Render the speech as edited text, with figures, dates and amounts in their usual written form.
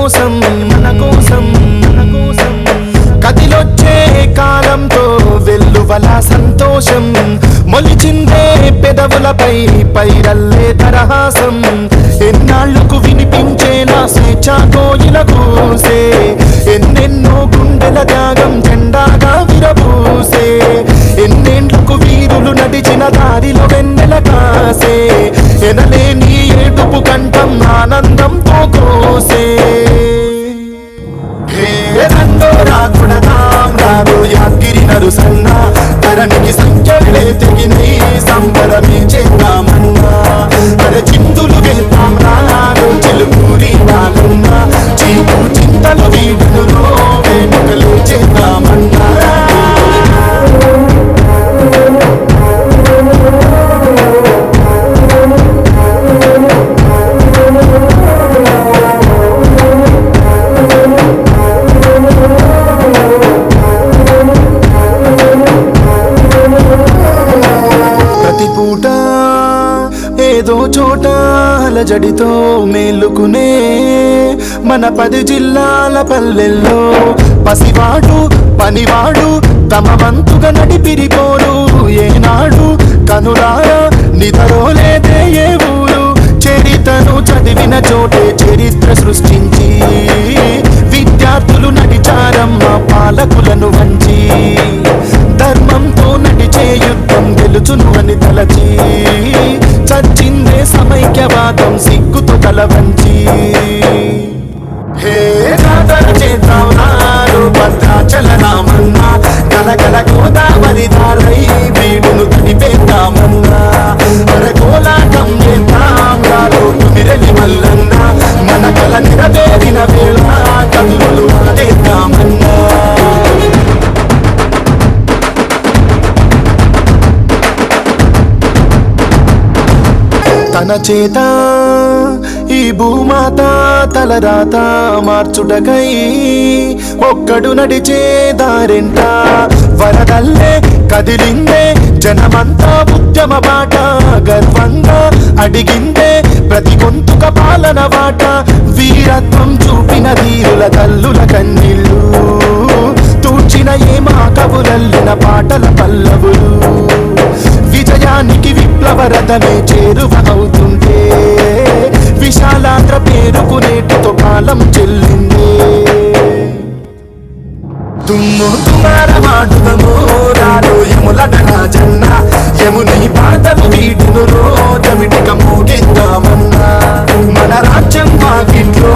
కోసం కదిలొచ్చే కాలంతో వెల్లువల సంతోషం మొలిచిందే పెదవులపై పైరల్లే తరహాసం ఎన్నాళ్లకు వినిపించేలా స్వేచ్ఛ కోయిల కూసే ఎన్నెన్నో గుండెల త్యాగం జెండాగా విరబూసే ఎన్నేండ్లకు వీరులు నడిచిన దారిలో వెన్నెల కాసే ఎనలేని ఏడుపు కంఠం ఆనందంతో కోసే రంగో రాకుడదాం రాదు యాద్గిరి నరుసన్న ధరణికి సంఖ్యలే తెగినై సంబరమే చేద్దామన్నా అరే చిందులు వేద్దాం రాను చిలుకూరి రానున్నా చీపు చింతలు వీడును వేడుకలు చేద్దామన్నా ఏదో చోట అలజడితో మేలుకునే మన 10 జిల్లాల పల్లెల్లో పసివాడు పనివాడు తమ వంతుగా నడిపిరిపోరు ఏనాడు కనులారా నిదరోలేదే ఏ ఊరు చరిత్రను చదివిన చోటే చరిత్ర సృష్టించి విద్యార్థులు నడిచారమ్మ పాలకులను వంచి ధర్మంతో నడిచే యుద్ధం గెలుచును అని తలచి చచ్చిందే సమైక్యవాదం సిగ్గుతో తల వంచి హే జాతర చేద్దాం నారు భద్రాచలనామన్నా గలగల గోదావరి దారై వీడును తడిపేద్దామన్నా అరే కోలాటం చేద్దాం రారు మిరలి మల్లన్న మన కల నెరవేరిన వేళ కదులు ఆడేద్దామన్నా తన చేత ఈ భూమాత తలరాత మార్చుటకై ఒక్కడు నడిచే దారెంట వరదల్లే కదిలిందే జనమంతా ఉద్యమ బాట గర్వంగా అడిగిందే ప్రతి గొంతుక పాలన వాట వీరత్వం చూపిన ధీరుల తల్లుల కన్నీళ్ళు తూర్చిన ఏమా కవులల్లిన పాటల పల్లవులు విజయానికి విప్లవ రథమే చేరువ అవుతుంటే విశాలాంధ్ర పేరుకు నేటితో కాలం చెల్లిందే తుమ్ము తుమారమాడుదము రాలో యముల రాజన్న యముని పాటలు వీడును రోజమిటిక మోగిద్దామన్నా మన రాజ్యం వాకిట్లో